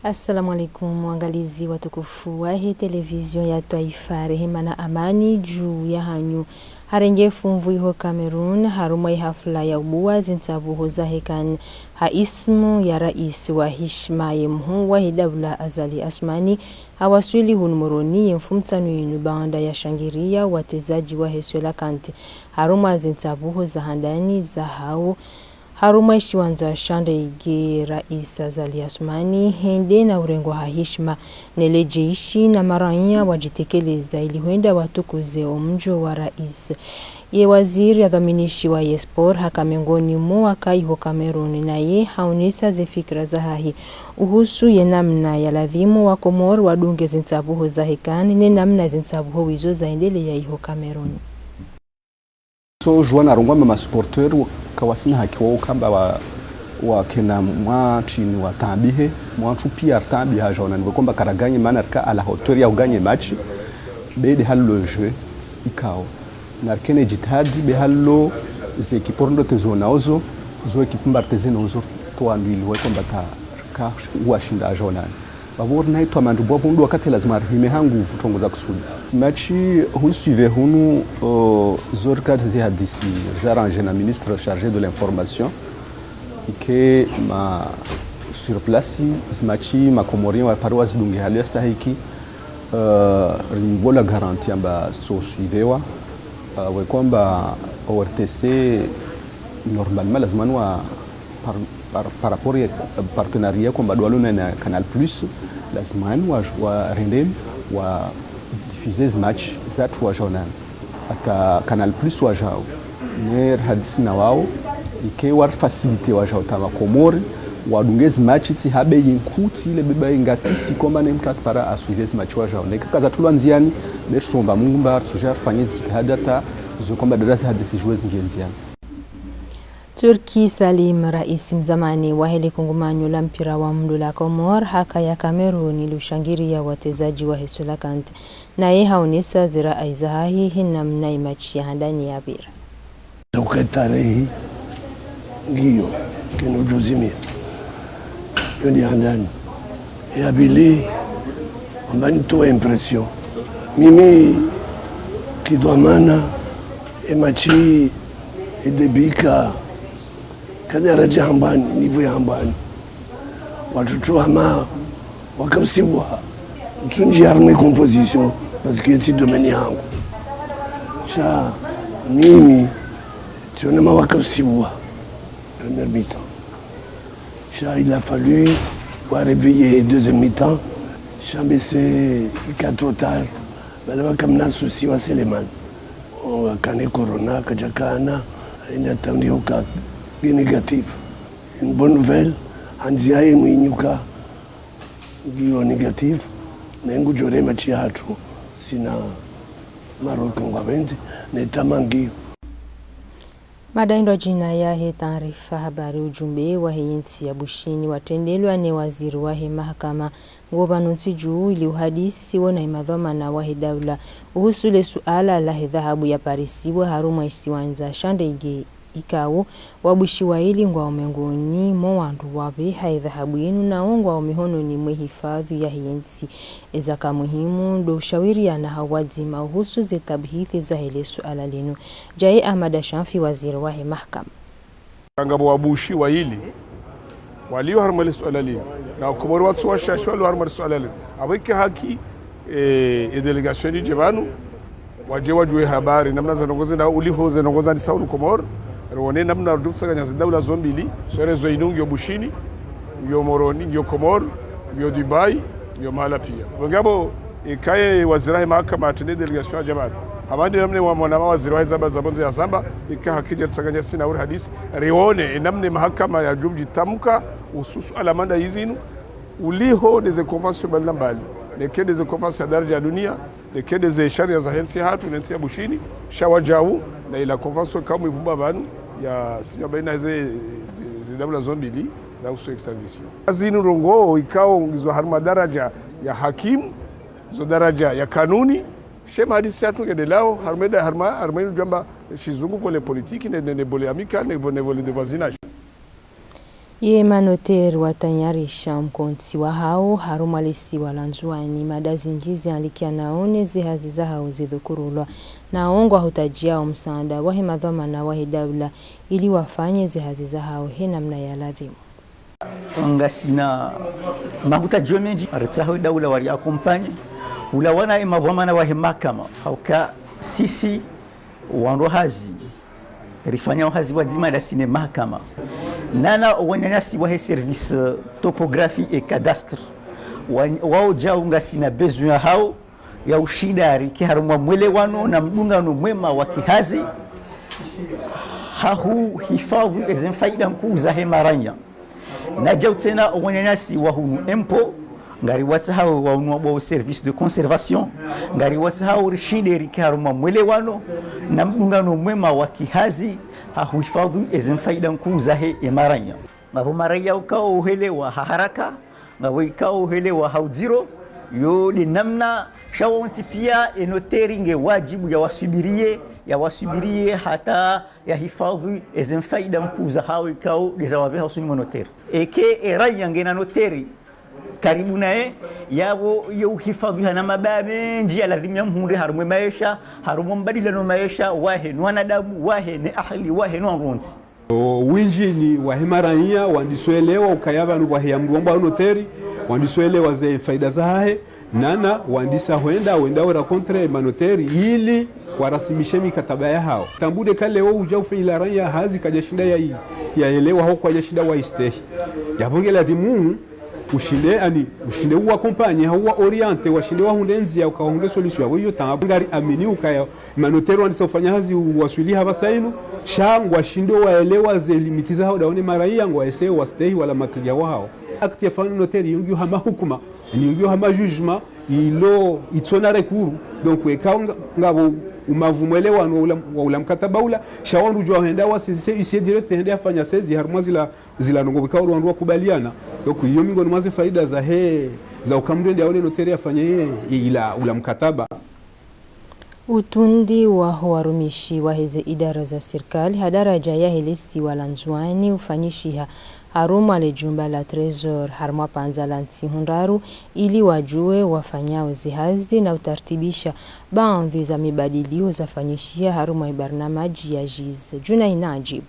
Assalamu alaikum mwangalizi watukufu wa hii televizion ya Taifa, rehema na amani juu ya hanyu. Harengefu mvuiho Cameroon harumai hafla ya ubua zintabuho zahekan haismu ya rais wa hishma yemhu wa hidawla Azali Assoumani hawaswili hunumoroni yemfumtanu yinu banda ya shangiria watezaji wa Heswela Kante haruma zintabuho za handani za hao haruma ishiwanza shande ige rais Azali Assoumani hende na urengo hahishma nelejeishi na maranya wajitekeleza ili huenda watukuze omjo wa rais. Ye waziri ya dhaminishi wa Yespor haka miongoni mwa kaiho Cameroon na ye haunisa ze fikra za hahi uhusu ye namna ya ladhimu wa Komor wadunge zintabuho za hekani ni namna zintabuho wizo zaendele ya iho Cameroon. So juana rongwa mama supporter kawasina hakiwa ukamba wa kena mwa chini wa tabihe mwa chupia tabiha jona niko kwamba karaganye maana ka ala hauteur ya uganye match bede hallo jeu ikao na kene jitihadi be hallo ze kiporndo tezona ozo zo ekipumbartezena ozo to andili wa kwamba ka washinda jona bavor na itwa mandu bwa bundu wakati lazima rihime hangu vutongoza kusudi match hu suivait hunu zorkat zi hadisi j'arrange na ministre chargé de l'information que ma sur place zmachi ma comorien wa paroisse dungi halesta hiki rimbola garantie amba so suivewa we kwamba ORTC normalement lazima wa par rapport à partenariat kwamba dwalona na Canal Plus lazima wa rende wa diffuser match za tu wa journal ata Canal Plus wa jao ner hadisi na wao ike war facilité wa jao tama Komori wadungezi match ti habe yinkuti ile beba ingatiti kwamba ne mtu para asuive match wa jao nika kaza tulwa nziani besomba mungumba sujar fanyezi jitihadata zo kwamba darasa hadisi joueurs nziani. Turki Salim rais mzamani wa hili kungumanyo la mpira wa mdu la Komor haka ya Cameroon ilushangiria watezaji wa Heswela Kante na ye haunisa zira aizahahi hina mnai machi ya handani ya bira. Uketarehi ngiyo keno juzimia yoni handani ya bili ambani toa impression mimi kidwamana machi edebika kada raja hambani nivo ya hambani watoto hama wakamsiwa tunji harme composition parce que c'est domaine yangu cha mimi tunema wakamsiwa première mi-temps cha il a fallu réveiller deuxième mi-temps cha c'est 4 trop tard bala kamna souci wa Seleman o kane corona kajakana ina taundi hoka négatif. Une bonne nouvelle, Hanziaye Mwinyuka bio négatif, nengu jore machi hatu sina Maroc ngwabenzi netamangio. Madaindo jina ya he taarifa habari ujumbe wa hinti ya bushini watendelwa ne waziri wa he mahakama ngobanuti juu ili uhadisi wona imadhoma na wa hidawla uhusule suala la dhahabu ya Parisiwa haruma isiwanza shande ige ikawo wabushi wa ili ngwa umengoni mo wandu wabe haidhahabu yenu na ongwa umihono ni mwehifadhi ya hiyensi ezaka muhimu ndo shawiri ya na hawadzima uhusu zetabhithi za hele suala linu. Jaye Ahmad Shamfi waziri wa mahakama kangabo wabushi wa ili walio harmali suala linu na Komori watu wa shashwa walio harmali suala linu aweke haki delegationi jebanu wajewa juwe habari namna zanongozi na uliho zanongoza ni sauru Komori rwone namna ruduksa nyazi dawla zombili sorezo inungi yo bushini yo moroni yo Komor yo Dubai yo mala pia ngabo ikaye wazirahi mahakama atende delegation ya jamaa abandi namne wa mwana waziri wa zaba zabonzo ya samba ikahakija tsaganya sina uri hadisi rione namne mahakama ya jumji tamka ususu alamanda yizinu uliho deze convention balambali leke deze convention ya daraja ya dunia leke deze sharia za helsi hatu nensi ya bushini shawajawu na ila convention kama ivumba banu ya sinyo baina hizi zidabula zombili za usu extradition azinu rongo ikao ngizwa harma daraja ya hakimu zo daraja ya kanuni shema hadisi hatu ngedelao harmeda harma jamba shizungu vole politiki ne vole amika ne vole de voisinage. Ye manoteri watanyarisha mkonti wa hao harumalisi walanzuani madazi njizi alikia naone zihazi za hao zidhukurulwa na ongo hutajiao msaada wahi madhamana wahi dawla ili wafanye zihazi za hao namna ya ladhimu. Ngasina mahuta jomeji aritahu dawla wali akompanye ula wana madhamana wahi makama hauka sisi wando hazi rifanya hazi wazima da sine mahakama nana wanyanyasi wahe service topographie et cadastre wao jaunga sina besoin hao ya ushidari kiharumwa mwelewano na mdungano mwema wa kihazi hahu hifadhi ezen faida nkuu za hemaranya na jau tena wanyanyasi wahunu empo ngari watu hao wa service de conservation ngari watu hao rishideri kiharumwa mwelewano na mdungano mwema wa kihazi hahuhifadhi ezen faida nkuu za hemaranya ngabo maraya ukao uhelewa haraka ngabo ikao uhelewa hauziro yo de namna shawonti pia enoteri nge wajibu ya wasubirie hata ya hifadhi ezen faida nkuu za hao ikao dezawabe hausuni monoteri eke eraya ngena noteri karibu nae yabo yo hifadhi hana mababe njia lazima mhunde harumwe maisha harumo mbadilano maisha wahe ni wanadamu wahe ni ahli wahe ni wanronzi winji ni wahemaranya wandiswelewa ukayaba ni waheyamruomba noteri wandiswelewa ze faida za hahe nana wandisa wenda ora kontre manoteri ili warasimishe mikataba ya hao tambude kale wao uja ufeilaranya hazi kajashinda ya elewa hao kwa jashinda wa istehi yabongela dimu ushinde uwa kompanye huwa oriente washinde wa hundenzi ya ukahunde solution yabo yo tangari amini ukaya manotero wandisa ufanya hazi waswili haba sainu shangwa shindo waelewa ze limitiza hao daone maraia ngwa ese wastehi wala maklia wao akti afani noteri yungu hama hukuma ni yungu hama jugement ilo itsona rekuru donc wekanga ngabo umavumwelewano wa ulamkataba ula shawandu jwa henda wasise usie direct henda afanya sezi harumwa zila nongo bikao rwandwa kubaliana donc iyo mingo nmaze faida za ukamdende aone noteri afanye ila ulamkataba. Utundi wa warumishi wa hizi idara za serikali hadaraja ya helisi walanzuani ufanyishiha haruma le jumba la Trezor haruma panza la Ntihundaru ili wajue wafanyao zihazi na utartibisha baadhi za mibadilio za fanyishia haruma ibarnamaji ya JIZ. Juna inajibu.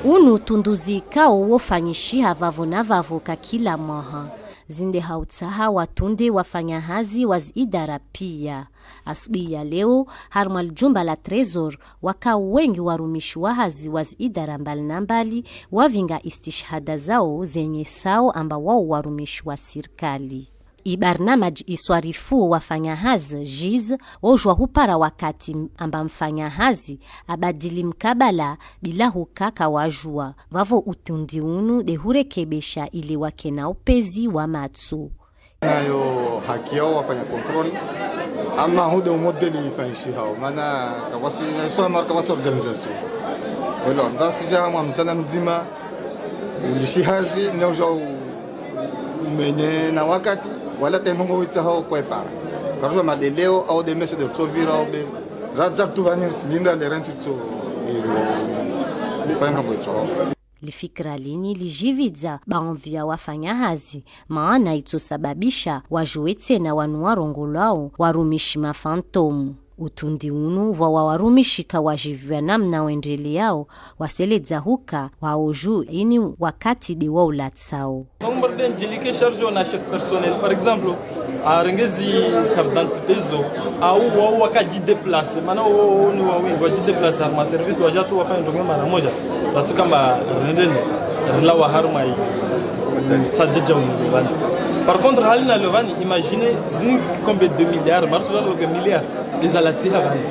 Unu tunduzi kao wafanyishia vavona vavuka kila mwaha. Zinde hautsaha watunde wafanya hazi waz idara pia. Asubuhi ya leo haruma jumba la Trezor wakao wengi warumishi wa hazi waz idara mbali na mbali wavinga istishhada zao zenye sao amba wao warumishi wa serikali. Ibarnamaj iswarifu wafanya hazi JIZ ojwa hupara wakati amba mfanya hazi abadili mkabala bila hukaka wajua vavo utundi unu de hurekebesha ili wake na upezi wa matsu nayo haki yao wafanya kontrol ama huda umodeli fanyishi hao maana kawasi nasoma kawasi organization wala basi jamaa mchana mzima ulishihazi ndio umenye na wakati wala temongo witsao kwa para karzo madeleo au de messe de tsovira au be radza tuvanir silinda le rentso fanya bwecho lifikra lini lijividza baadhi ya wafanya hazi maana itosababisha wajuete na wanuarongolao warumishi mafantomu utundi unu wa warumishi kawajivya namna wendeleao waseleza huka waoju ini wakati de wa ulatsao nombre d'ingélique chargé na chef personnel par exemple a rengezi carte d'identité zo au wakaji déplacer maana ni waji déplacer ma service wajatu wafanya ndio mara moja watu kama rendeni relawa harmai sajaja univani par contre halina levani imaginez zinc combien de milliards marsular le milliard les alatia vani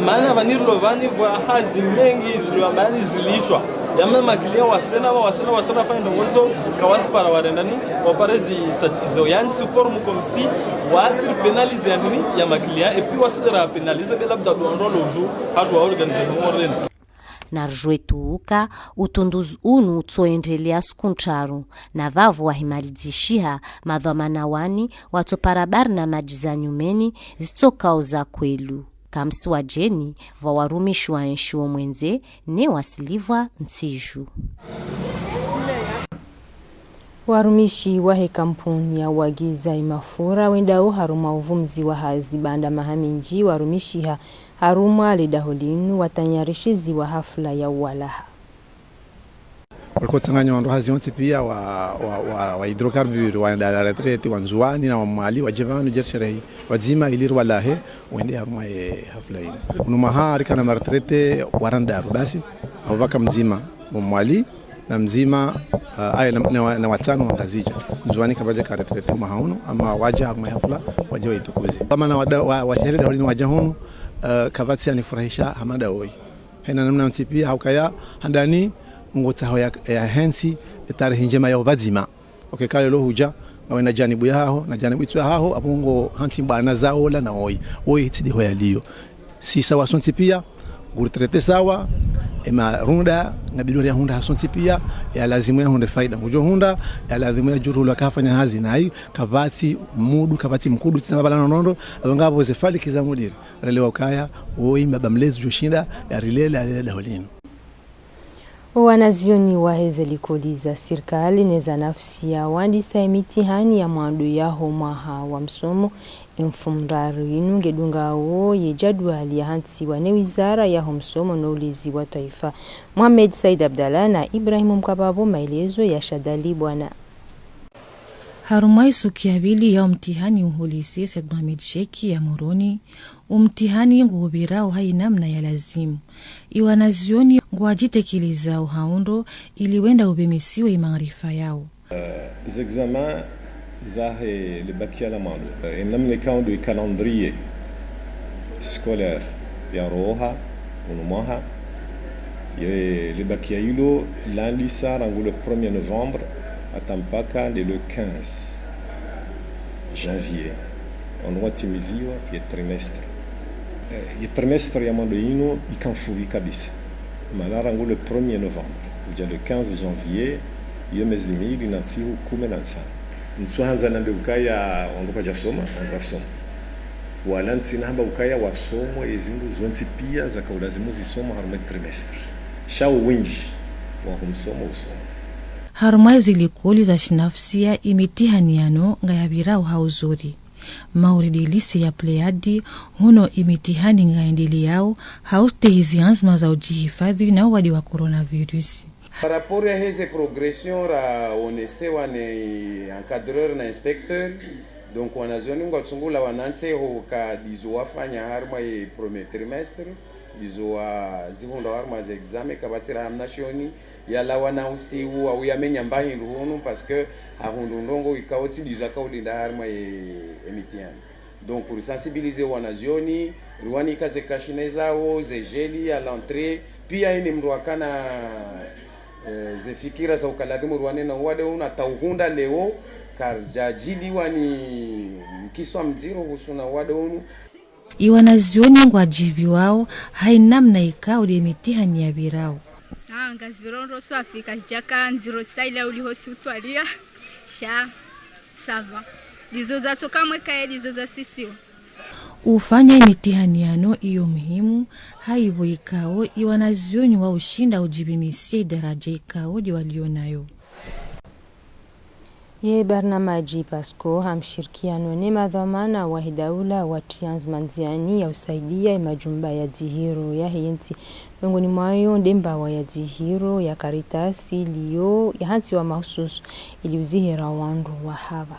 maana vanir lovani wa hazi mengi zilwabani zilishwa ya mama client wasena fanya ndongozo kawasi para warendani waparezi certificat yani sous forme comme si wasir pénaliser andini ya ma client et puis wasira pénaliser bela bdado ndolo jour hatu wa organiser morren na rjwetuuka utunduzi unu tsoendelea skuntraru na vavu wahimalizishiha madhamana wani watoparabar na majizanyumeni zitokao za kwelu. kamsi wa jeni va warumishwa nshuo mwenze ne wasilivwa nsiju. Warumishi wahe kampuni ya wagiza imafura wendao haruma uvumzi wa hazi banda mahaminji warumishi haruma ledaholinu watanyarishizi wa hafla ya walaha. Walikuwa tsanganya wandu hazi yonti pia wa hidrokarburi wa ndala retrete wa nzuani na wa mwali wa jevanu jersherehi wazima iliru walahe wende haruma hafla hii unumaha harika na retrete warandaru basi wabaka mzima wa mwali na mzima na watano wangazija nzuani kabaja ka retrete mahauno ama waja haruma hafla waja waitukuzi kama na wajereda holini waja hunu kavatsi anifurahisha hamada oi hena namna yonti pia haukaya handani ngota ya hensi tarehe njema ya wazima kale lo huja na janibu yao na janibu itu yao abongo hansi bana zao la na oi hitidi hoya liyo si sawa sonti pia nguritrete sawa ema runda ngabidori ya hunda hasonti pia ya lazimu ya hunda faida ngujo hunda ya lazimu ya juru la kafanya hazi na hii kavati mudu kavati mkudu tsabala nonondo ngabo zefali kizamudiri relewa kaya oi baba mlezi joshinda ya rilela la holini. Wanazioni wahezeli koliza serikali neza nafsi ya wandisa mitihani ya mwandu ya homaha wa msomo mfumraru inu ngedunga wo ye jadwali ya hansi wa ne wizara ya msomo na ulizi wa taifa. Mohamed Said Abdallah na Ibrahim Mkababo maelezo ya Shadali bwana. Harumai sukiabili ya mtihani uholisi Said Mohamed Sheki ya Moroni umtihani ngubirao hai namna ya lazimu iwanazioni ngwajitekiliza uhaundo iliwenda ubemisiwe imarifa yao. Les examens zahe le baki à la mano namna kao do calendrier scolaire ya roha unumaha le baki ya ilo l'andisa rangu le 1er novembre atampaka le 15 janvier on watimiziwa ya trimestre ya trimestre ya mando ino ikanfuvi kabisa malara ngo le 1er novembre uja le 15 janvier yemezi mili na tsihu 15 nsuhanza nambe ukaya ongopa jasoma ongasoma wala nsina hamba ukaya wasomo ezimbu zonti pia za kaulazimu zisoma haruma trimestre shao winji wa humsomo usomo haruma zilikoli za shinafsia imitihaniano ngayabirao hauzuri mauridi lise ya Pleiadi huno imitihani ngaendili yao hauste hizi anzma za ujihifadhi na wadi wa coronavirus. Par rapport à ces progressions, on essaie de encadreur na inspecteur, donc on a zone ngo tsungula wananse ho ka dizo afanya harma e premier trimestre dizo zihunda harma za examen kabatira hamnashoni yala wana usi au yamenya mbahi ruhunu parce que ahundu ndongo ikawoti dizo kaudinda harma emitiani. Donc pour sensibiliser wanazioni ruani kaze kashinezao zejeli à l'entrée pia ini mruakana zefikira za ukaladimu ruane na wade una tauhunda leo karjajili wani mkiswa mziro husuna wade unu iwanazioni ngwajibi wao hainamna ikaudi emitihani ya birao ngazi birondo so Afrika jaka nziro tsaila uli hosi utwalia sha sava dizo za toka mweka dizo za sisio ufanya mitihaniano iyo muhimu haibo ikao iwanazioni wa ushinda ujibimisie daraja ikao di walionayo. Ye barnamaji Pasco hamshirikiano ni madhamana wa hidaula wa Transmanziani ya usaidia majumba ya Zihiro ya hinti miongoni mwayo ndemba ya Zihiro ya Caritas iliyo ya hansi wa mahususu iliuzihira wandu wa hava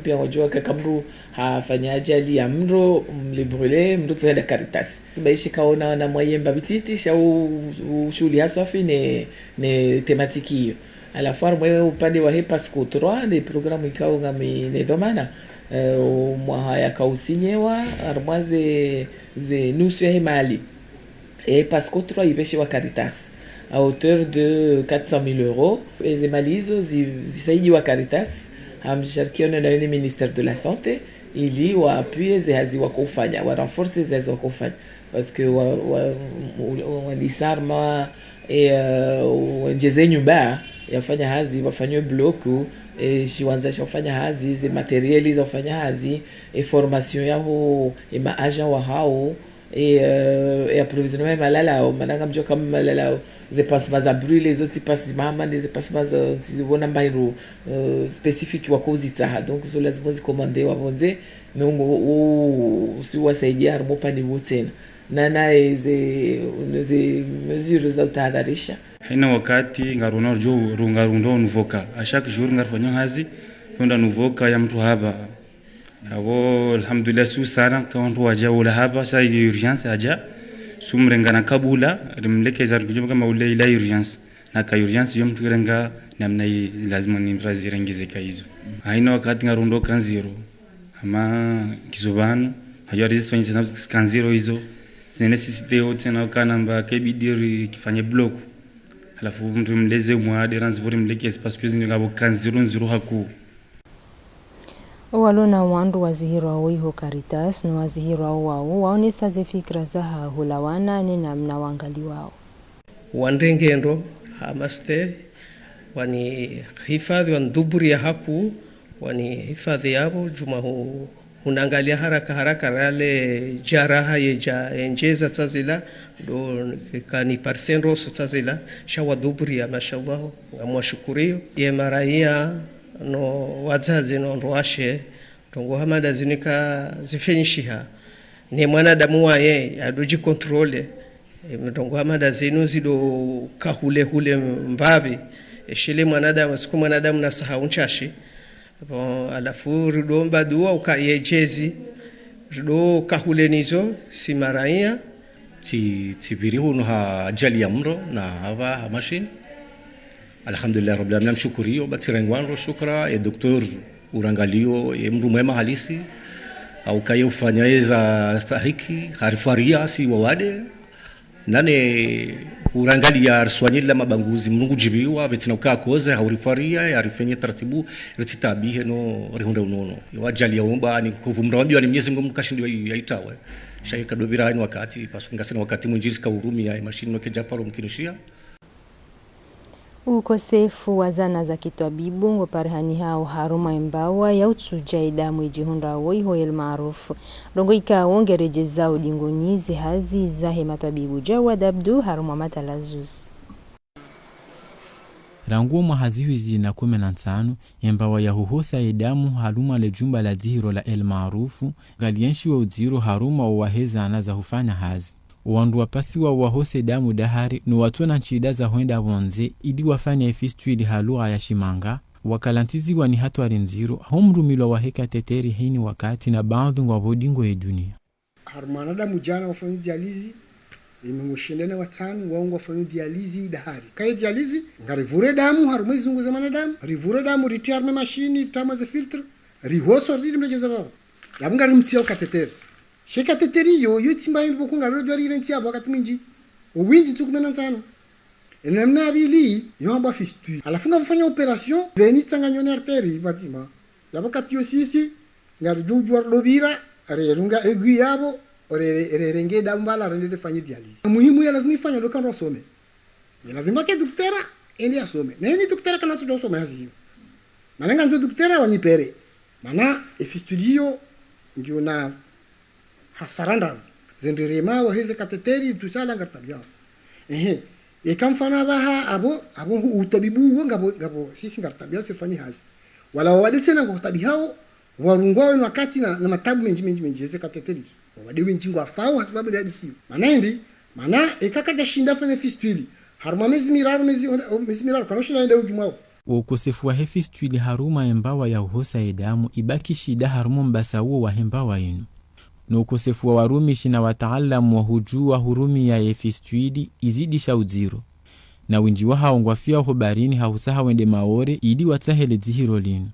pia wajua kabru hafanya ajali ya mro mlibrule mro tuenda Caritas baishi kaona na mwayemba bititi shau shuli hasafi ne tematiki hiyo ala farm upande wa Pasco 3 ni programu ikao ngami ne domana mwa ya kausinyewa armaze ze nusu ya mali et Pasco 3 ibeshe wa Caritas à hauteur de 400,000 euros les malizo zisaidi wa Caritas hamshirikiano na yule ministère de la santé ili waapue zehazi wakufanya wa renforcer zehazi wakufanya parce que wa disarma et njeze nyumba yafanya hazi wafanywe bloku shiwanza shafanya hazi ze materiali za kufanya hazi formation yao ma agent wa hao approvisionnement malala mananga mjo kama malala ze passement za brûler les autres passes mama les passements zibona mbairu specific wa kuzita donc zo lazima zikomande wabonze mungu usiwasaidia harmo pani wote na ze mesures za tahadharisha haina wakati ngaruna jo rungarundo nuvoka a chaque jour ngarfanya hazi kwenda nuvoka ya mtu hapa abo alhamdulillah su sana kauntu waja ula hapa sa urgence aja sumrenga na kabula rimleke za kujuba kama ule ila urgence na ka urgence yom turenga namna lazima ni mrazi rengezeka hizo haina wakati ngarundo kan zero ama kizubano haja resistance na kan zero hizo necessite yote na kana mba kebidiri kifanye block alafu mtu mleze mwade ranzibori mleke espace pezi ngabo kan zero haku walona wandu wazihirwa wiho Caritas na wazihirwa wao waonesa ze fikra za hulawana ni namna wangali wao wandengendo hamaste wani hifadhi wanduburi ya haku wani hifadhi yabo juma unangalia haraka rale jaraha yeja enjeza tazila do kani parsendro tazila shawaduburi ya mashallah ngamwashukurio ye maraia no wazazi no roashe tongo hamada zinika zifenyishiha ni mwanadamu waye adoji controle tongo hamada zinu zido kahule mbabi shile mwanadamu siku mwanadamu na sahau nchashi bon alafu ridomba dua ukayejezi rido kahule nizo simaraia tibirihu no ajali ya mro na hava machine alhamdulillah rabbil alamin shukuriyo batirengwanro shukra ya doktor urangalio ya mru mwema halisi au kayo fanyeza stahiki harifaria si wawade nane urangalia swanyila mabanguzi mungu jibiwa betina ukaa koze haurifaria ya rifenye taratibu rititabihe no rihunda unono yawajali ya umba ni kuvumrawambiwa ni mnyezi mungu mkashindi wa itawe shayika dobira ni wakati pasungasina wakati mwinjirisi ka urumi ya mashini wake japaro mkinishia ukosefu wa zana za kitwabibu ngo parhani hao haruma embawa ya utsuja idamu ijihunda woiho el maarufu rongo ikaongereje zao dingonizi hazi za hematwabibu Jawad Abdu haruma matalazuz ranguo mahazihu zina 15 embawa ya huhosa idamu haruma le jumba la zihiro la el maarufu galienshi wa uziro haruma waheza anaza hufanya hazi wandu wapasi wa wahose damu dahari ni watu na nchida za huenda wonze idi wafanya efistwili halugha ya Shimanga wakalantizi wani hatu arinziro humrumilwa waheka teteri hini wakati na baadhi wa bodingo ya dunia harumana damu jana wafanya dializi imemushindana watano waungu wafanya dializi dahari kaya dializi ngarivure damu harumezi zungu za manadamu rivure damu ritiarme mashini tama za filtre rihoso ridi mlejeza baba damu ngarimtia ukateteri sheka teteri yo timba yin bokunga rodo ri renti abo wakati mwinji uwinji tu 15 enamna abili yomba fistu alafunga kufanya operation veni tsanganyone arteri batima yabakati yo sisi ngarujujwa lobira arerunga egu yabo orerenge dambala rende fanya dialysis muhimu ya lazima ifanye dokano asome ni lazima ke daktari ende asome na ni daktari kana tu dosoma hazi mananga ndo daktari wanipere mana efistudio ndio na hasaranda zendirema wa hizi kateteri tusala ngatabia ikamfana baha abo utabibu ngabo sisi ngatabia sifanye hazi wala wadetse na ngatabihao warungwa ni wakati na matabu menji hizi kateteri wadiwe njingo afao sababu ya disi manaendi mana ikakaja shinda fanya fistuli haruma mezi miraro kanosha naenda ujumao ukosefu wa fistuli haruma embawa ya uhosa edamu ibaki shida haruma mbasa uo wa embawa yenu na ukosefu wa warumishi na wataalamu wa hujua hurumi ya fistuli izidisha uziro na winji wa haongwafia hobarini hausaha wende maore idi watahele zihiro linu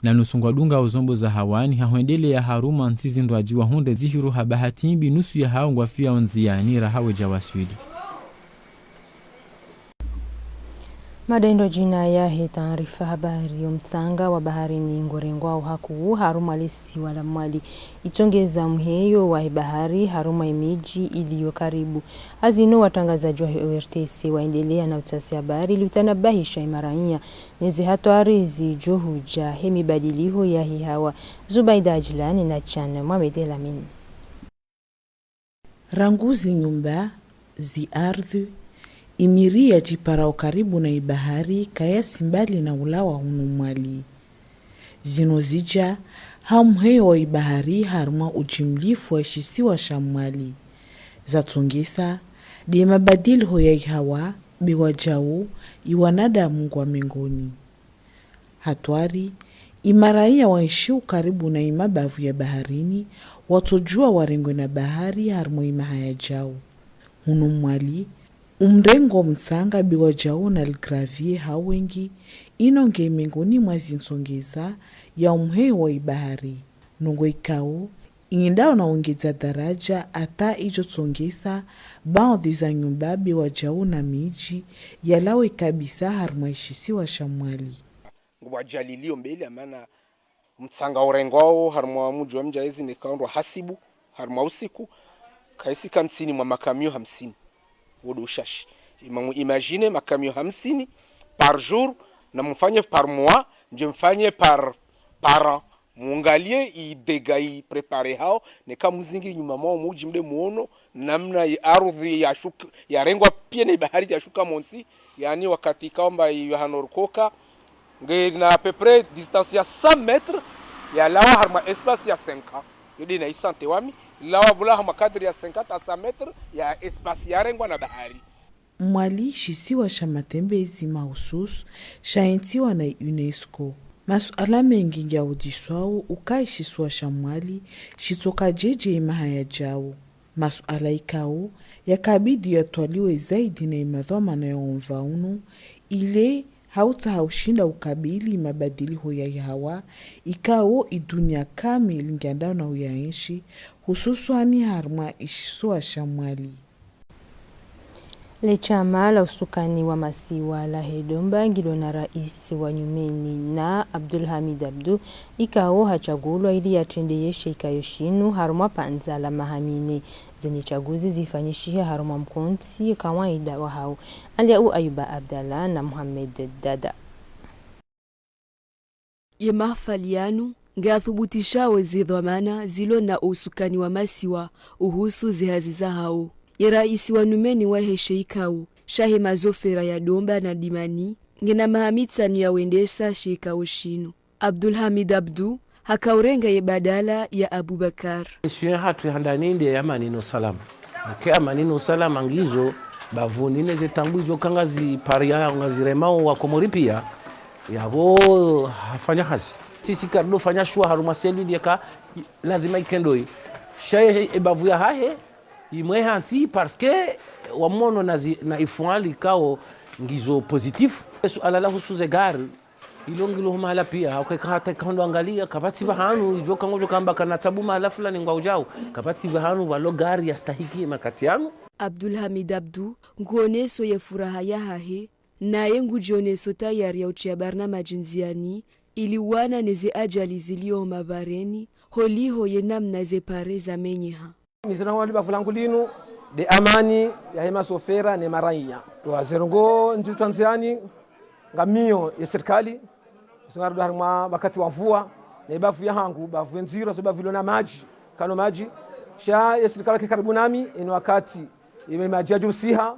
na nusungwa dunga uzombo za hawani hahuendele ya haruma nsizi ndwajua hunde zihiru habahatimbi nusu ya haongwafia onziani rahawe jawaswidi Madendo jina ya taarifa habari mtanga wa baharini ngorengwa haku haruma lisi wala mwali itongeza mheyo wa bahari haruma imiji iliyo karibu azino watangazaji wa ORTC waendelea na utasi habari liutanabahisha imaranya nezi hatwarizi juhuja hemi badiliho ya hihawa Zubaida Ajlani na Chana Mohamed Elamin. Ranguzi nyumba zi ardhi imiria jiparao karibu na ibahari kaya simbali na ulawa hunumwali. Zinozija hamheyo wa ibahari haruma ujimlifu wa shisiwa shamwali. Zatongesa di mabadili hoya ihawa biwajau iwanada mungu wa mingoni. Hatwari imaraia waishiu karibu na imabavu ya baharini watojua warengwe na bahari haruma imahaya jau. Hunumwali umrengo mtsanga biwa jau na ligravie hawengi inonge mingoni mwazi nsongeza ya umheyo wa ibahari. Nongo ikao ingindao na ongeza daraja ata ijo tsongeza baadhi za nyumba biwa jau na miji yalawe kabisa haruma ishisiwa shamwali. Wajalilio mbele amana mtsanga urengwao haruma muji wa mjaezi ni kaundwa hasibu haruma usiku kaisi kansini mwa makamio 50 wodo ushashi. Imagine makamio 50 par jour na mfanye par mois nje mfanye par an muangalie idegai prepare hao ne kama mzingi nyuma mwa muji mde muono namna ya ardhi ya shuka ya rengwa pia na bahari ya shuka monsi yani wakati kaomba yohanorokoka na à peu près distance ya 100 metres ya lawa harma espace ya 5 yodi na isante wami lawa bula harma kadri ya 50 à 100 metres ya espace ya rengwa na bahari. Mwali shisiwa sha matembezi mahususu shaintiwa na UNESCO. Masuala mengi ya udiswao ukaishisiwa sha mwali shitoka jeje imahaya jau. Masuala ikao yakabidi yatwaliwe zaidi na imadhoma na yonvaunu ile hauta haushinda ukabili mabadili hoya hawa ikao idunia kamili ngandao na uyaishi hususuani harma ishisua shamwali. Le chama la usukani wa masiwa la Hedomba ngilo na rais wa Nyumeni na Abdulhamid Abdu ikao hachagulwa ili yatendeyeshe ikayoshinu haruma panza la mahamine zenye chaguzi zifanyishia haruma mkonti kawaida wa hao Aliau Ayuba Abdallah na Muhammad Dada. Ye mahfalianu ngathubutisha wezi dhamana zilo na usukani wa masiwa uhusu zihaziza hao. Ye raisi wa Numeni wa hesheikau shahe mazofera ya Domba na Dimani ngena mahamitanu ya wendesha sheikao shinu. Abdulhamid Abdu hakaurenga ye badala ya Abubakar. Shwe hatu handaninde ya manino salama. Kea manino salama ngizo bavunine zetambuizo kangazi paria ngaziremao wa Komori pia yabo hafanya hazi. Sisi kardo fanya shua haruma seli yaka lazima ikendoi. Shaye ebavu ya hahe imwe hansi parce que wamono na ifuali kao ngizo positif. Suala la husuze gari ilongilo mahala pia ukakata kando angalia kapati bahanu hivyo kangojo kamba kana tabu mahala fulani ngwa ujao kapati bahanu walo gari yastahiki makati yangu. Abdulhamid Abdu nguoneso ye furaha ya hahe naye ngujioneso tayari ya uchia barnamaji nziani ili wana neze ajali zilio mabareni holiho ye namna ze pare za menyeha. Nizina wali bafulangulinu de amani ya hema sofera ne maraiya to azerongo ndu Tanzania ngamio ya serikali singarudu harima wakati wa mvua na ibafu ya hangu bafu nziro so bafu na maji kano maji sha ya serikali karibu nami ni wakati imemajaji usiha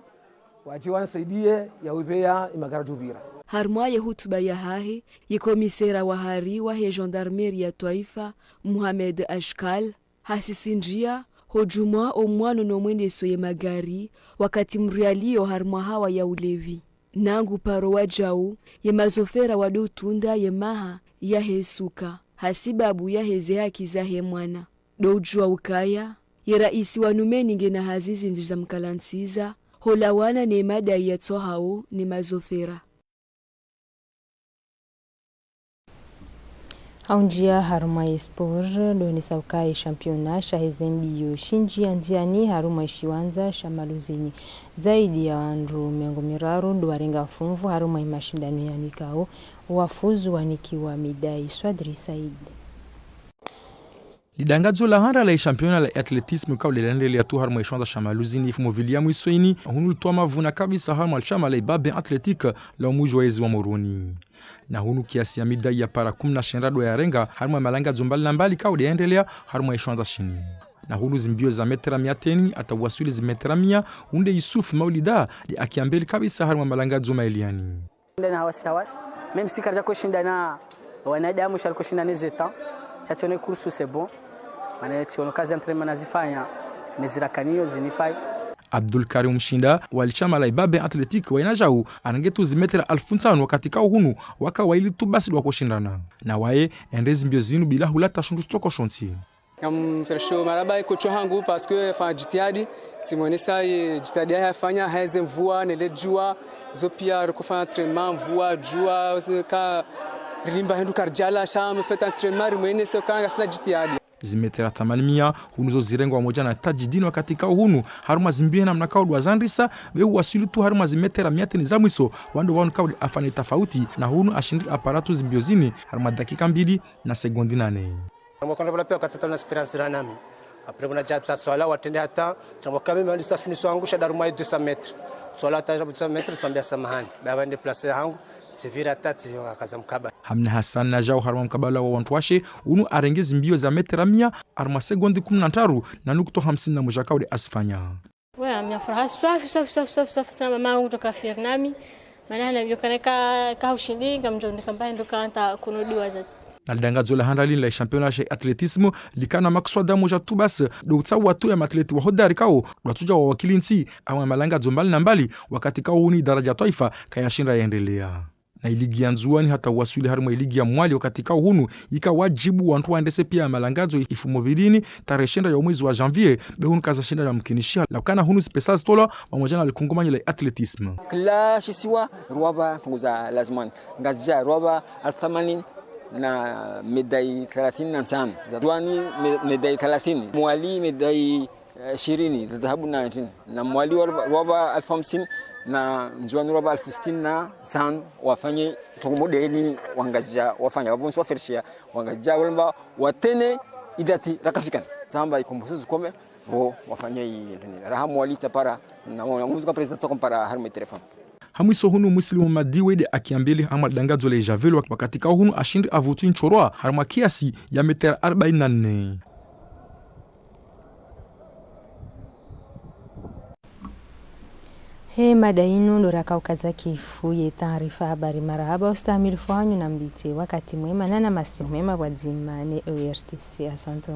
waje wanasaidie ya wipea imagarajubira. Harma ya hutuba ya hahe ya komisera wa hari wa he gendarmerie ya Taifa Muhammad Ashkal hasisinjia hojuma omwano no mwendeso ye magari wakati mrialio harma hawa ya ulevi. Nangu paro wajau ye mazofera wadotunda ye maha ya hesuka hasibabu ya heze haki za he mwana. Dojua ukaya ye raisi wa Numeni ngena hazizi nziza mkalansiza holawana ne madai ya tohao ni mazofera. Haunjia haruma espor doni saukai championa shahezembiyo shinji anziani haruma ishiwanza shamaluzini zaidi ya wandu miango miraru duwarenga funvu haruma imashindano ya nikao wafuzu wanikiwa midai Swadri Said. Lidangadzo la hara la championa la atletisme kwa lilendelea tu haruma ishwanza shamaluzini ifumovilia mwisweni hunu litoa mavuna kabisa haruma chama la ibabe atletique la umuji wa ezi wa Moroni. Na hunu kiasi ya midai ya para 10 ya renga haruma malanga zombali na mbali kwa liendelea haruma ishwanza shini. Na hunu zimbio za metera 100 atawasuli zi metera 100 unde Yusuf Maulida li akiambeli kabisa haruma malanga zoma eliani. Ndana hawasi même si karja ko shindana wanadamu shal ko shindana zeta chatone kursu c'est bon maana tiono kazi entraînement nazifanya nizirakanio zinifai. Abdul Karim Mshinda walichama la ibabe atletique wa inajau anangetu zimetera 1500 wakati kao hunu waka waili tu basi wa kushindana na wae endezi mbio zinu bila hulata shundu stoko shonti. Mfersho maraba kocho hangu parce que fa jitihadi simonesa jitihadi yafanya haize mvua nelejua zopia rekofanya entraînement mvua jua ka limba hendu karjala sham fait entraînement rimene se kanga sina jitihadi zimetera 800 hunuzo zirengwa moja na tajidini wakati kao hunu haruma zimbie na mnakao dwazandrisa wehu wasili tu haruma zimetera 100 za mwiso wando wanu kao afani tofauti na hunu ashindi aparatu zimbiozini haruma dakika 2 na sekondi 8. Mwakonda bala pia katata na esperance na nami après on a déjà swala watende hata tunamoka mimi ndio safini swangusha daruma 200 metres swala hata 200 metres swambia samahani baba ndi place yangu sivira tati akaza mkaba. Hamna Hassan na jao haruma mkabala wa wantwashe unu arengezi mbio za metera 100 haruma sekondi 13 na nukto 51 kao de asfanya. Wewe mnafuraha safi sana mama wangu kutoka Vietnam maana anavyokaneka ka ushindi ngamjonde kambaya ndo kaanta kunudiwa zaidi. Na lidangadzo la handali la championa ya atletisme likana makswada moja tu bas do tsawa tu ya matleti wa hodari kao watuja wa wakilinsi ama malanga zombali na mbali wakati kao huni daraja taifa kayashinda yaendelea. Na iligi ya nzuani hata wasuli haruma iligi ya mwali wakati kao hunu ika wajibu wantu waendese pia malangazo ifumovilini tareshinda ya mwezi wa janvier behunu kaza shinda ya mkinishia lakana hunu spesaz tola wamojana likungumanyi la atletisme. Kila shisiwa ruwaba funguza lazimani ngazija ruwaba althamanin na medai 35 za duani medai 30 mwali medai 20 dhahabu na 19 na mwali ruwaba 1050 na njuani ruwaba 1060 na san wafanye tongomodeli wangazija wafanya wabonso wafershia wangazija walamba watene idati rakafikan zamba ikomboso kome ro wafanye rahamu wali tapara na muzika president kompara harme telefone. Hamwiso hunu muslimu madiwede akiambili hama dangadzo le javelo wakati kao hunu ashindi avutu nchorwa harma kiasi ya metera 44. He madainu ndo rakaukaza kifu ye taarifa habari marahaba ustamili fuhanyu na mbite wakati mwema nana masimu mema wadzimane ORTC. Asante.